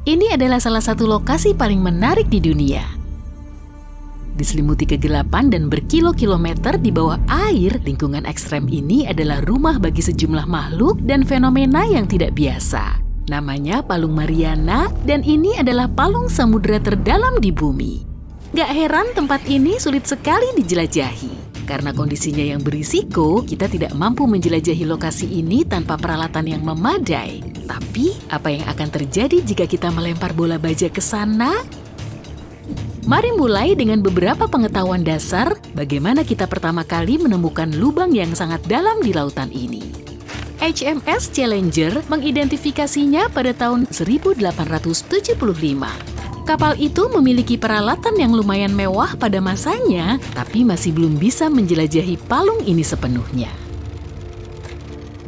Ini adalah salah satu lokasi paling menarik di dunia. Diselimuti kegelapan dan berkilo-kilometer di bawah air, lingkungan ekstrem ini adalah rumah bagi sejumlah makhluk dan fenomena yang tidak biasa. Namanya Palung Mariana, dan ini adalah palung samudera terdalam di bumi. Gak heran tempat ini sulit sekali dijelajahi. Karena kondisinya yang berisiko, kita tidak mampu menjelajahi lokasi ini tanpa peralatan yang memadai. Tapi, apa yang akan terjadi jika kita melempar bola baja ke sana? Mari mulai dengan beberapa pengetahuan dasar bagaimana kita pertama kali menemukan lubang yang sangat dalam di lautan ini. HMS Challenger mengidentifikasinya pada tahun 1875. Kapal itu memiliki peralatan yang lumayan mewah pada masanya, tapi masih belum bisa menjelajahi palung ini sepenuhnya.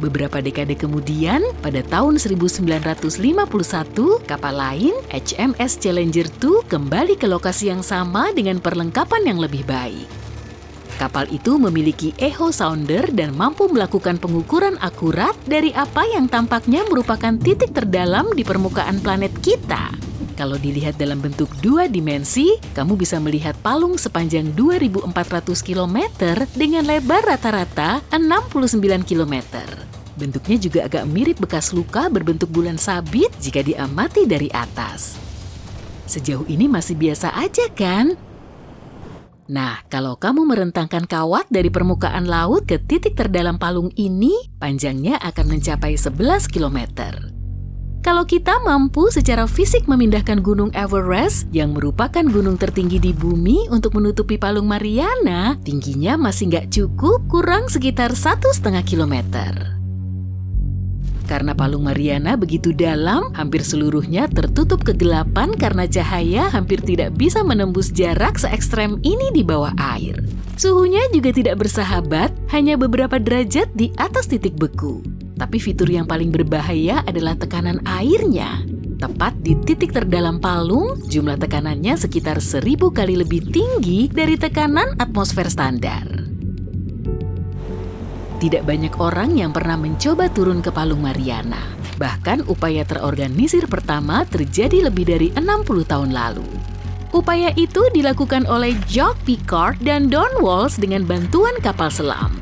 Beberapa dekade kemudian, pada tahun 1951, kapal lain, HMS Challenger II, kembali ke lokasi yang sama dengan perlengkapan yang lebih baik. Kapal itu memiliki echo sounder dan mampu melakukan pengukuran akurat dari apa yang tampaknya merupakan titik terdalam di permukaan planet kita. Kalau dilihat dalam bentuk 2 dimensi, kamu bisa melihat palung sepanjang 2.400 km dengan lebar rata-rata 69 km. Bentuknya juga agak mirip bekas luka berbentuk bulan sabit jika diamati dari atas. Sejauh ini masih biasa aja kan? Nah, kalau kamu merentangkan kawat dari permukaan laut ke titik terdalam palung ini, panjangnya akan mencapai 11 km. Kalau kita mampu secara fisik memindahkan Gunung Everest yang merupakan gunung tertinggi di bumi untuk menutupi Palung Mariana, tingginya masih nggak cukup, kurang sekitar 1,5 kilometer. Karena Palung Mariana begitu dalam, hampir seluruhnya tertutup kegelapan karena cahaya hampir tidak bisa menembus jarak se-ekstrem ini di bawah air. Suhunya juga tidak bersahabat, hanya beberapa derajat di atas titik beku. Tapi fitur yang paling berbahaya adalah tekanan airnya. Tepat di titik terdalam palung, jumlah tekanannya sekitar 1.000 kali lebih tinggi dari tekanan atmosfer standar. Tidak banyak orang yang pernah mencoba turun ke Palung Mariana. Bahkan upaya terorganisir pertama terjadi lebih dari 60 tahun lalu. Upaya itu dilakukan oleh Jacques Piccard dan Don Walsh dengan bantuan kapal selam.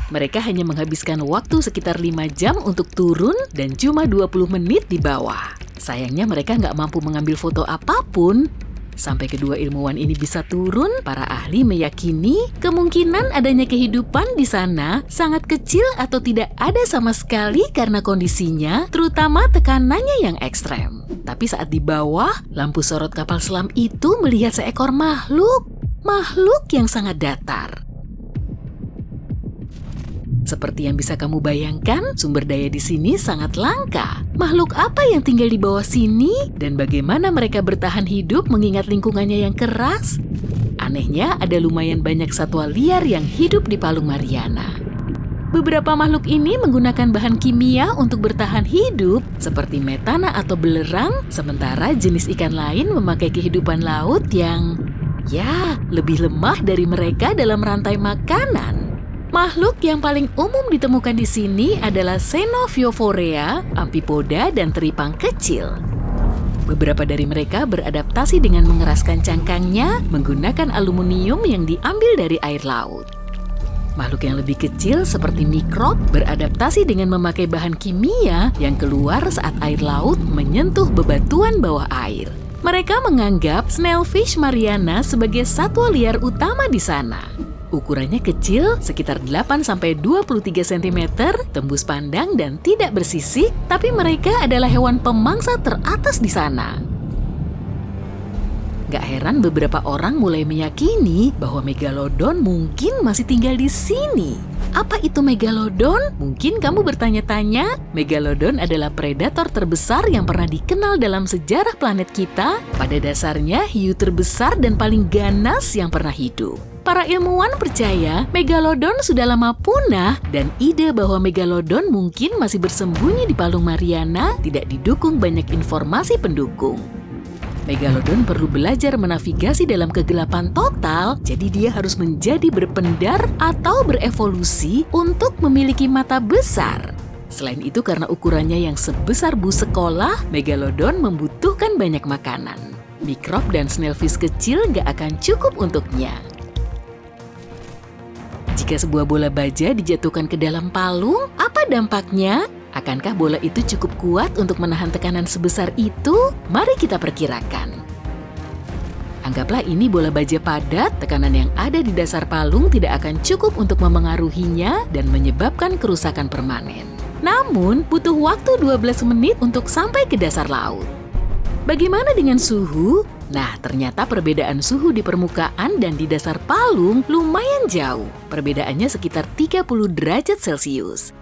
Mereka hanya menghabiskan waktu sekitar 5 jam untuk turun dan cuma 20 menit di bawah. Sayangnya mereka nggak mampu mengambil foto apapun. Sampai kedua ilmuwan ini bisa turun, para ahli meyakini kemungkinan adanya kehidupan di sana sangat kecil atau tidak ada sama sekali karena kondisinya, terutama tekanannya yang ekstrem. Tapi saat di bawah, lampu sorot kapal selam itu melihat seekor makhluk yang sangat datar. Seperti yang bisa kamu bayangkan, sumber daya di sini sangat langka. Makhluk apa yang tinggal di bawah sini? Dan bagaimana mereka bertahan hidup mengingat lingkungannya yang keras? Anehnya, ada lumayan banyak satwa liar yang hidup di Palung Mariana. Beberapa makhluk ini menggunakan bahan kimia untuk bertahan hidup, seperti metana atau belerang, sementara jenis ikan lain memakai kehidupan laut yang, lebih lemah dari mereka dalam rantai makanan. Makhluk yang paling umum ditemukan di sini adalah Xenophyophora, amfipoda, dan teripang kecil. Beberapa dari mereka beradaptasi dengan mengeraskan cangkangnya menggunakan aluminium yang diambil dari air laut. Makhluk yang lebih kecil seperti mikrob beradaptasi dengan memakai bahan kimia yang keluar saat air laut menyentuh bebatuan bawah air. Mereka menganggap snailfish Mariana sebagai satwa liar utama di sana. Ukurannya kecil, sekitar 8-23 cm, tembus pandang dan tidak bersisik, tapi mereka adalah hewan pemangsa teratas di sana. Gak heran beberapa orang mulai meyakini bahwa megalodon mungkin masih tinggal di sini. Apa itu megalodon? Mungkin kamu bertanya-tanya, megalodon adalah predator terbesar yang pernah dikenal dalam sejarah planet kita. Pada dasarnya, hiu terbesar dan paling ganas yang pernah hidup. Para ilmuwan percaya megalodon sudah lama punah dan ide bahwa megalodon mungkin masih bersembunyi di Palung Mariana tidak didukung banyak informasi pendukung. Megalodon perlu belajar menavigasi dalam kegelapan total, jadi dia harus menjadi berpendar atau berevolusi untuk memiliki mata besar. Selain itu karena ukurannya yang sebesar bus sekolah, Megalodon membutuhkan banyak makanan. Mikrob dan snailfish kecil nggak akan cukup untuknya. Jika sebuah bola baja dijatuhkan ke dalam palung, apa dampaknya? Akankah bola itu cukup kuat untuk menahan tekanan sebesar itu? Mari kita perkirakan. Anggaplah ini bola baja padat, tekanan yang ada di dasar palung tidak akan cukup untuk memengaruhinya dan menyebabkan kerusakan permanen. Namun, butuh waktu 12 menit untuk sampai ke dasar laut. Bagaimana dengan suhu? Nah, ternyata perbedaan suhu di permukaan dan di dasar palung lumayan jauh. Perbedaannya sekitar 30 derajat Celcius.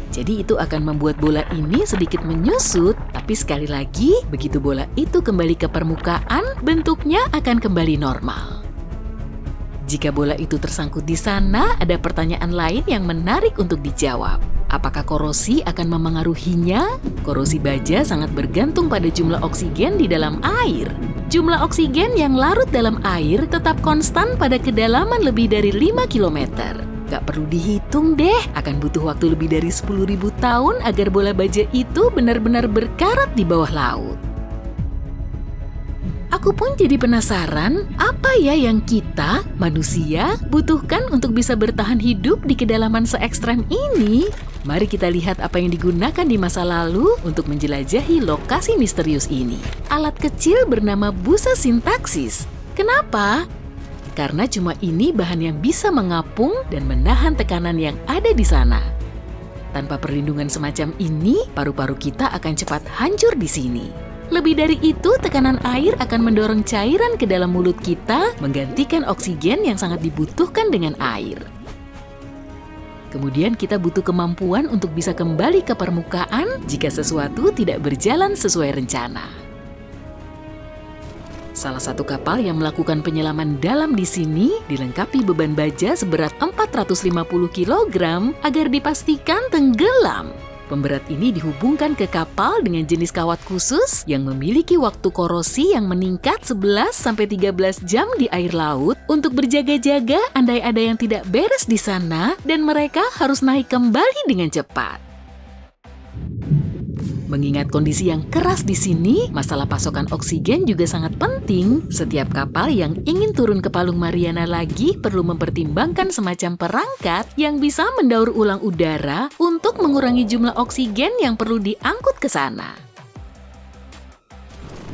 Jadi itu akan membuat bola ini sedikit menyusut, tapi sekali lagi, begitu bola itu kembali ke permukaan, bentuknya akan kembali normal. Jika bola itu tersangkut di sana, ada pertanyaan lain yang menarik untuk dijawab. Apakah korosi akan memengaruhinya? Korosi baja sangat bergantung pada jumlah oksigen di dalam air. Jumlah oksigen yang larut dalam air tetap konstan pada kedalaman lebih dari 5 km. Gak perlu dihitung deh, akan butuh waktu lebih dari 10.000 tahun agar bola baja itu benar-benar berkarat di bawah laut. Aku pun jadi penasaran, apa ya yang kita, manusia, butuhkan untuk bisa bertahan hidup di kedalaman se-ekstrem ini? Mari kita lihat apa yang digunakan di masa lalu untuk menjelajahi lokasi misterius ini. Alat kecil bernama busa sintaksis. Kenapa? Karena cuma ini bahan yang bisa mengapung dan menahan tekanan yang ada di sana. Tanpa perlindungan semacam ini, paru-paru kita akan cepat hancur di sini. Lebih dari itu, tekanan air akan mendorong cairan ke dalam mulut kita, menggantikan oksigen yang sangat dibutuhkan dengan air. Kemudian kita butuh kemampuan untuk bisa kembali ke permukaan jika sesuatu tidak berjalan sesuai rencana. Salah satu kapal yang melakukan penyelaman dalam di sini dilengkapi beban baja seberat 450 kg agar dipastikan tenggelam. Pemberat ini dihubungkan ke kapal dengan jenis kawat khusus yang memiliki waktu korosi yang meningkat 11-13 jam di air laut untuk berjaga-jaga andai ada yang tidak beres di sana dan mereka harus naik kembali dengan cepat. Mengingat kondisi yang keras di sini, masalah pasokan oksigen juga sangat penting. Setiap kapal yang ingin turun ke Palung Mariana lagi perlu mempertimbangkan semacam perangkat yang bisa mendaur ulang udara untuk mengurangi jumlah oksigen yang perlu diangkut ke sana.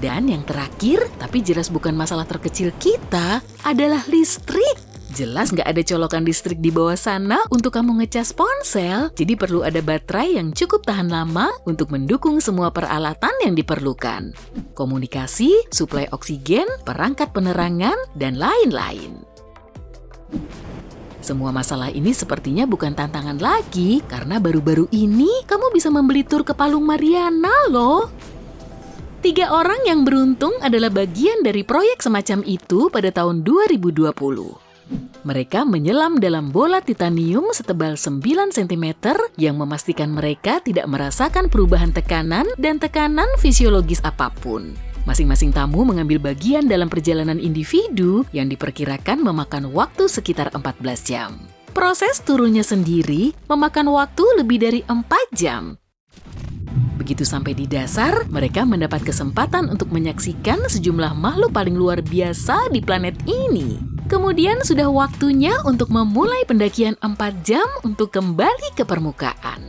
Dan yang terakhir, tapi jelas bukan masalah terkecil kita, adalah listrik. Jelas nggak ada colokan listrik di bawah sana untuk kamu ngecas ponsel, jadi perlu ada baterai yang cukup tahan lama untuk mendukung semua peralatan yang diperlukan. Komunikasi, suplai oksigen, perangkat penerangan, dan lain-lain. Semua masalah ini sepertinya bukan tantangan lagi, karena baru-baru ini kamu bisa membeli tur ke Palung Mariana loh. 3 orang yang beruntung adalah bagian dari proyek semacam itu pada tahun 2020. Mereka menyelam dalam bola titanium setebal 9 cm yang memastikan mereka tidak merasakan perubahan tekanan dan tekanan fisiologis apapun. Masing-masing tamu mengambil bagian dalam perjalanan individu yang diperkirakan memakan waktu sekitar 14 jam. Proses turunnya sendiri memakan waktu lebih dari 4 jam. Begitu sampai di dasar, mereka mendapat kesempatan untuk menyaksikan sejumlah makhluk paling luar biasa di planet ini. Kemudian sudah waktunya untuk memulai pendakian 4 jam untuk kembali ke permukaan.